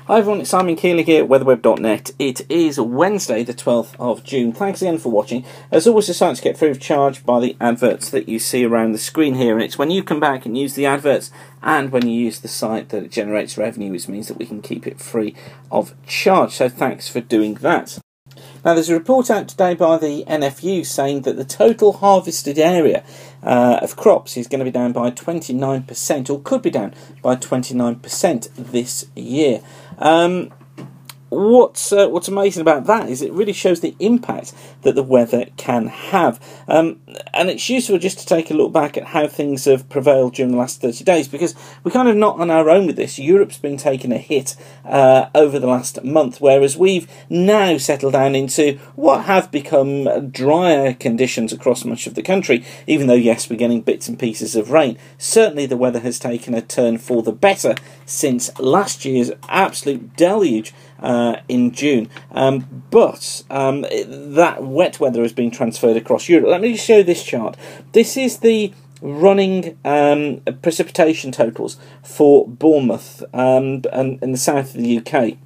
Hi everyone, it's Simon Keeley here at weatherweb.net. It is Wednesday the 12th of June. Thanks again for watching. As always, the sites get free of charge by the adverts that you see around the screen here, and it's when you come back and use the adverts and when you use the site that it generates revenue, which means that we can keep it free of charge. So thanks for doing that. Now, there's a report out today by the NFU saying that the total harvested area of crops is going to be down by 29%, or could be down by 29% this year. What's amazing about that is it really shows the impact that the weather can have. And it's useful just to take a look back at how things have prevailed during the last 30 days, because we're kind of not on our own with this. Europe's been taking a hit over the last month, whereas we've now settled down into what have become drier conditions across much of the country, even though, yes, we're getting bits and pieces of rain. Certainly the weather has taken a turn for the better since last year's absolute deluge in June, but that wet weather has been transferred across Europe. Let me just show you this chart. This is the running precipitation totals for Bournemouth and in the south of the UK.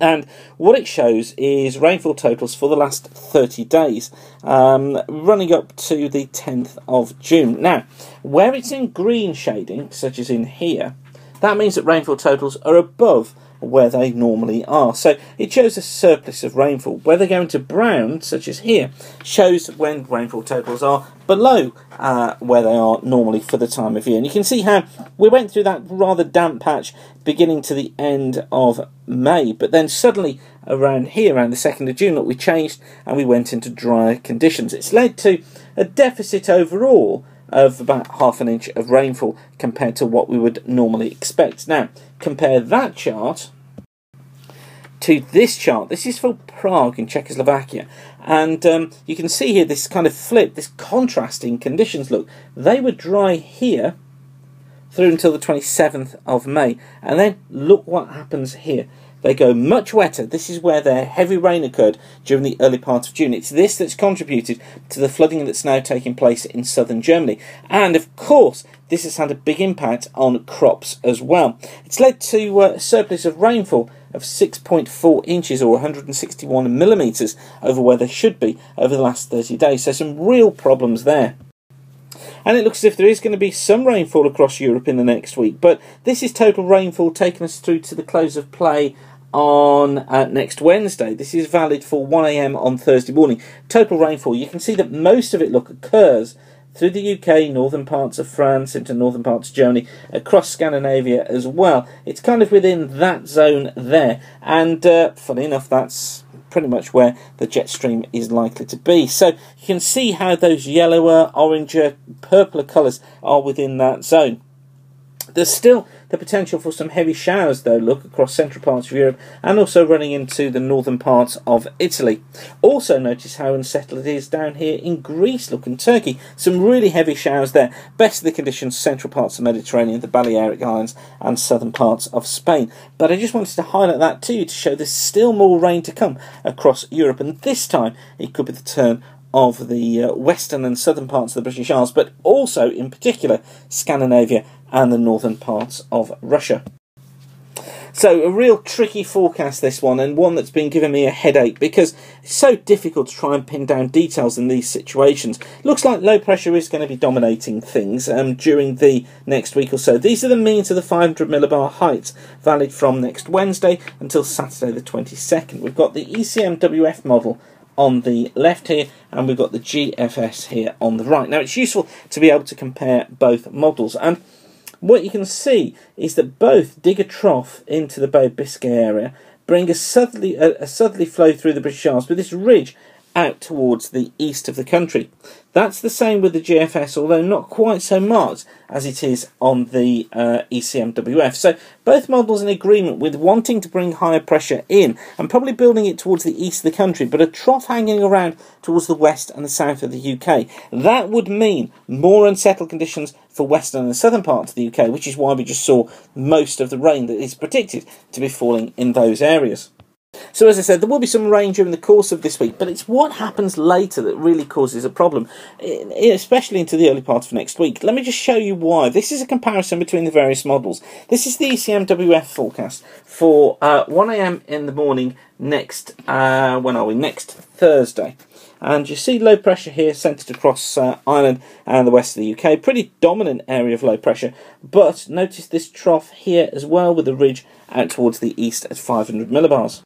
And what it shows is rainfall totals for the last 30 days, running up to the 10th of June. Now, where it's in green shading, such as in here, that means that rainfall totals are above where they normally are. So it shows a surplus of rainfall. Where they go into brown, such as here, shows when rainfall totals are below where they are normally for the time of year. And you can see how we went through that rather damp patch beginning to the end of May, but then suddenly around here, around the 2nd of June, look, we changed and we went into drier conditions. It's led to a deficit overall of about half an inch of rainfall compared to what we would normally expect. Now, compare that chart to this chart. This is for Prague in Czechoslovakia, and you can see here this kind of flip, this contrasting conditions. Look, they were dry here through until the 27th of May, and then look what happens here. They go much wetter. This is where their heavy rain occurred during the early part of June. It's this that's contributed to the flooding that's now taking place in southern Germany. And, of course, this has had a big impact on crops as well. It's led to a surplus of rainfall of 6.4 inches or 161 millimetres over where they should be over the last 30 days. So some real problems there. And it looks as if there is going to be some rainfall across Europe in the next week. But this is total rainfall taking us through to the close of play on next Wednesday. This is valid for 1 AM on Thursday morning. Total rainfall, you can see that most of it, look, occurs through the UK, northern parts of France, into northern parts of Germany, across Scandinavia as well. It's kind of within that zone there. And funny enough, that's pretty much where the jet stream is likely to be. So you can see how those yellower, oranger, purpler colours are within that zone. There's still the potential for some heavy showers, though, look, across central parts of Europe and also running into the northern parts of Italy. Also notice how unsettled it is down here in Greece, look, and Turkey. Some really heavy showers there. Best of the conditions, central parts of the Mediterranean, the Balearic Islands and southern parts of Spain. But I just wanted to highlight that to you to show there's still more rain to come across Europe, and this time it could be the turn of the western and southern parts of the British Isles, but also, in particular, Scandinavia and the northern parts of Russia. So a real tricky forecast, this one, and one that's been giving me a headache because it's so difficult to try and pin down details in these situations. Looks like low pressure is going to be dominating things during the next week or so. These are the means of the 500 millibar heights, valid from next Wednesday until Saturday the 22nd. We've got the ECMWF model on the left here, and we've got the GFS here on the right. Now, it's useful to be able to compare both models, and what you can see is that both dig a trough into the Bay of Biscay area, bring a southerly flow through the British Isles with this ridge out towards the east of the country. That's the same with the GFS, although not quite so marked as it is on the ECMWF. So both models in agreement with wanting to bring higher pressure in and probably building it towards the east of the country, but a trough hanging around towards the west and the south of the UK. That would mean more unsettled conditions for western and southern parts of the UK, which is why we just saw most of the rain that is predicted to be falling in those areas. So as I said, there will be some rain during the course of this week, but it's what happens later that really causes a problem, especially into the early part of next week. Let me just show you why. This is a comparison between the various models. This is the ECMWF forecast for 1 a.m. in the morning next, next Thursday. And you see low pressure here centred across Ireland and the west of the UK. Pretty dominant area of low pressure. But notice this trough here as well with the ridge out towards the east at 500 millibars.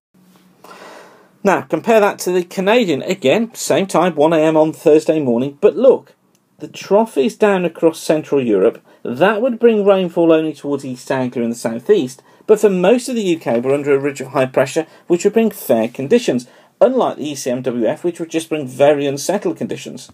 Now, compare that to the Canadian. Again, same time, 1 a.m. on Thursday morning. But look, the trough is down across Central Europe. That would bring rainfall only towards East Anglia in the southeast. But for most of the UK, we're under a ridge of high pressure, which would bring fair conditions, unlike the ECMWF, which would just bring very unsettled conditions.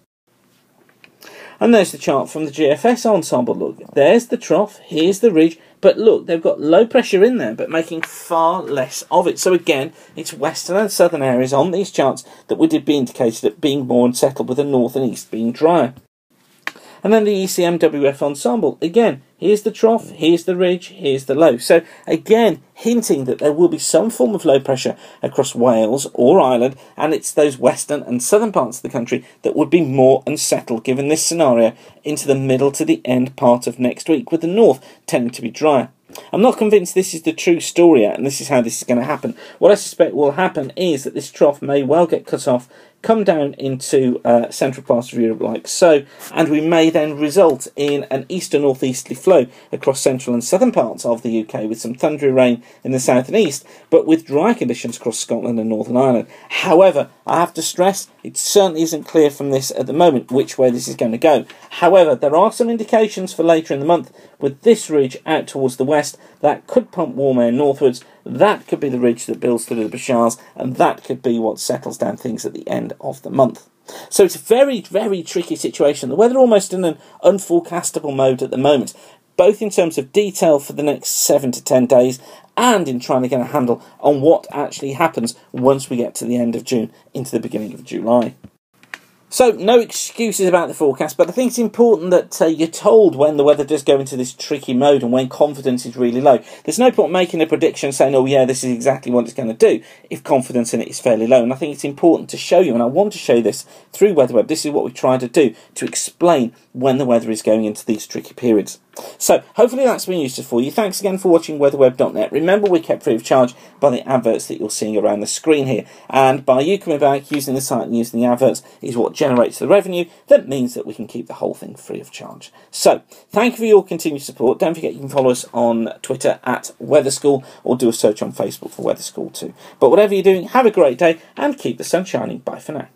And there's the chart from the GFS ensemble. Look, there's the trough, here's the ridge, but look, they've got low pressure in there, but making far less of it. So again, it's western and southern areas on these charts that would be indicated at being more unsettled, with the north and east being drier. And then the ECMWF ensemble, again, here's the trough, here's the ridge, here's the low. So again, hinting that there will be some form of low pressure across Wales or Ireland, and it's those western and southern parts of the country that would be more unsettled given this scenario into the middle to the end part of next week, with the north tending to be drier. I'm not convinced this is the true story yet, and this is how this is going to happen. What I suspect will happen is that this trough may well get cut off, come down into central parts of Europe like so, and we may then result in an east and northeasterly flow across central and southern parts of the UK, with some thundery rain in the south and east, but with dry conditions across Scotland and Northern Ireland. However, I have to stress, it certainly isn't clear from this at the moment which way this is going to go. However, there are some indications for later in the month, with this ridge out towards the west, that could pump warm air northwards. That could be the ridge that builds through the Bashars, and that could be what settles down things at the end of the month. So it's a very, very tricky situation. The weather almost in an unforecastable mode at the moment, both in terms of detail for the next 7 to 10 days and in trying to get a handle on what actually happens once we get to the end of June into the beginning of July. So, no excuses about the forecast, but I think it's important that you're told when the weather does go into this tricky mode and when confidence is really low. There's no point making a prediction saying, oh yeah, this is exactly what it's going to do, if confidence in it is fairly low. And I think it's important to show you, and I want to show this through WeatherWeb. This is what we try to do, to explain when the weather is going into these tricky periods. So, hopefully that's been useful for you. Thanks again for watching weatherweb.net. Remember, we're kept free of charge by the adverts that you're seeing around the screen here. And by you coming back, using the site and using the adverts is what generates the revenue that means that we can keep the whole thing free of charge. So, thank you for your continued support. Don't forget you can follow us on Twitter at Weather School, or do a search on Facebook for Weather School too. But whatever you're doing, have a great day and keep the sun shining. Bye for now.